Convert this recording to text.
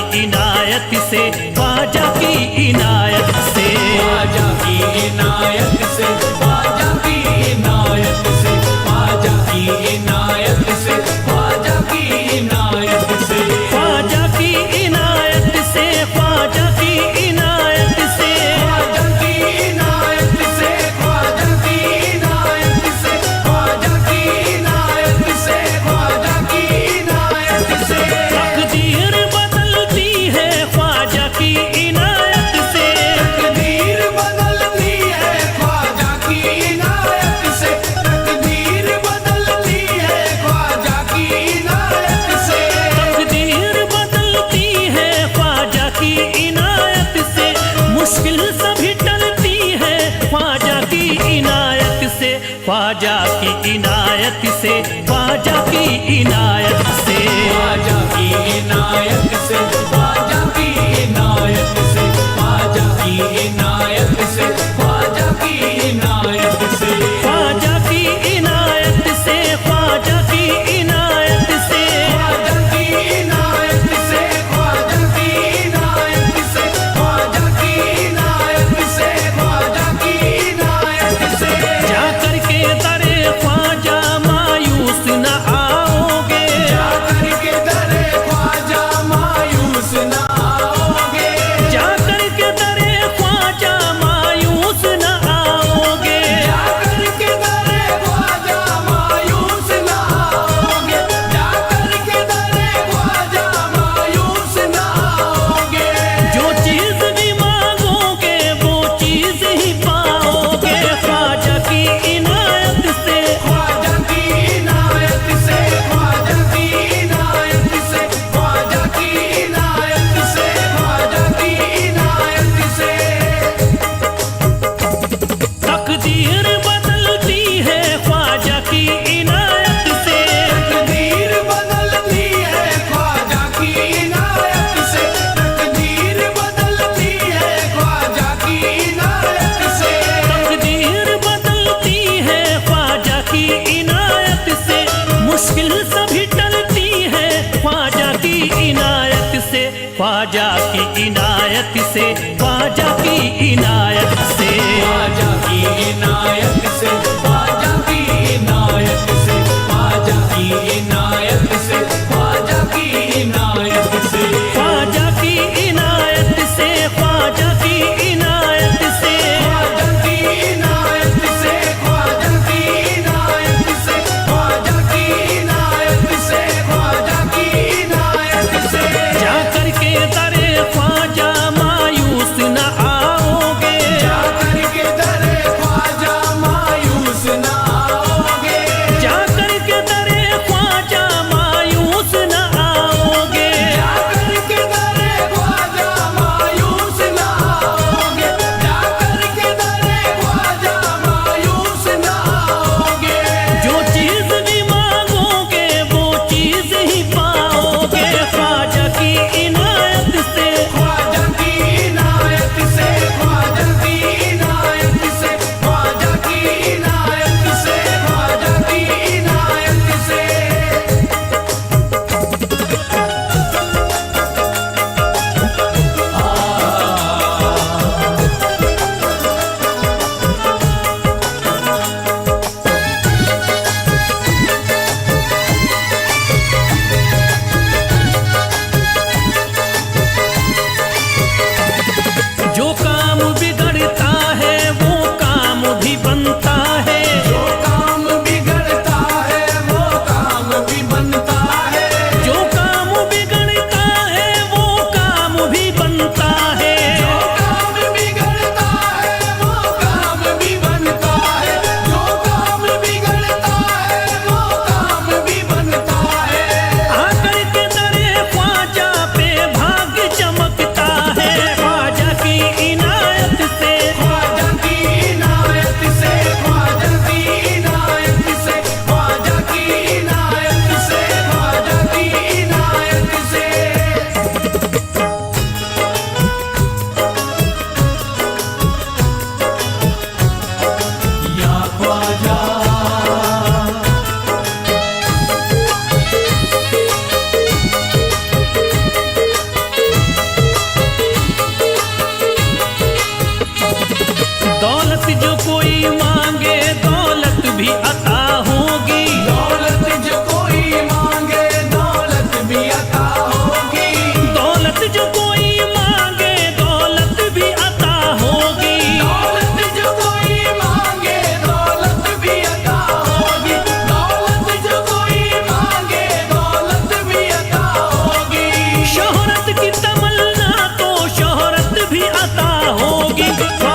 की इनायत से, ख्वाजा की इनायत से, ख्वाजा की इनायत से, ख्वाजा की इनायत से, ख्वाजा की इनायत से, ख्वाजा की इनायत से, ख्वाजा की इनायत से, ख्वाजा की इनायत से, ख्वाजा की इनायत से, ख्वाजा की इनायत से, ख्वाजा की इनायत से, ख्वाजा की इनायत से, तकदीर बदलती है ख्वाजा की इनायत से, तकदीर बदलती है ख्वाजा की इनायत से, तकदीर बदलती है ख्वाजा की इनायत से, तकदीर बदलती है ख्वाजा की इनायत से, मुश्किल सभी टलती है ख्वाजा की इनायत से, ख्वाजा की इनायत से, ख्वाजा की इनायत से, ख्वाजा की इनायत से, ख्वाजा की इनायत से, ख्वाजा की इनायत से, ख्वाजा की इनायत से, ख्वाजा की इनायत से, ख्वाजा की इनायत से, ख्वाजा की इनायत से, ख्वाजा की इनायत से, ख्वाजा की इनायत से, ख्वाजा की इनायत से, जाकर के दरे ख्वाजा मायूस न आओगे, जाकर के दरे ख्वाजा मायूस न आओगे, जाकर के दरे ख्वाजा मायूस न आओगे, जाकर के दरे ख्वाजा मायूस न आओगे, जाकर के दरे ख्वाजा मायूस न आओगे, जो चीज भी मांगोगे वो चीज ही पाओगे, ख्वाजा की इनायत से, ख्वाजा की इनायत से, ख्वाजा की इनायत से, ख्वाजा की इनायत से, ख्वाजा की इनायत से, तकदीर बदलती है ख्वाजा की इनायत से, तकदीर बदलती है ख्वाजा की इनायत से, तकदीर बदलती है ख्वाजा की इनायत से, तकदीर बदलती है ख्वाजा की इनायत से, मुश्किल सभी टलती है ख्वाजा की इनायत से, ख्वाजा की इनायत से, ख्वाजा की इनायत से, ख्वाजा की इनायत से, ख्वाजा की इनायत से, ख्वाजा की इनायत से, ख्वाजा की इनायत से, ख्वाजा की इनायत से, ख्वाजा की इनायत से, ख्वाजा की इनायत से, ख्वाजा की इनायत से, ख्वाजा की इनायत से, ख्वाजा की इनायत से, जाकर के दरे ख्वाजा मायूस न आओगे, जाकर के दरे ख्वाजा मायूस न आओगे, जाकर के दरे ख्वाजा मायूस न आओगे, जाकर के दरे ख्वाजा मायूस न आओगे, जाकर के दरे ख्वाजा मायूस न आओगे, जो चीज भी मांगोगे वो चीज ही पाओगे, ख्वाजा की इनायत से, ख्वाजा की इनायत से, ख्वाजा की इनायत से, ख्वाजा की इनायत से, ख्वाजा की इनायत से, जो काम बिगड़ता है वो काम भी बनता है, जो काम बिगड़ता है वो काम भी बनता है, जो काम बिगड़ता है वो काम भी बनता है, जो काम बिगड़ता है वो काम भी बनता है, जो काम बिगड़ता है वो काम भी बनता है, आकर के दरे ख्वाजा पे भाग्य चमकता है, ख्वाजा की इनायत होगी।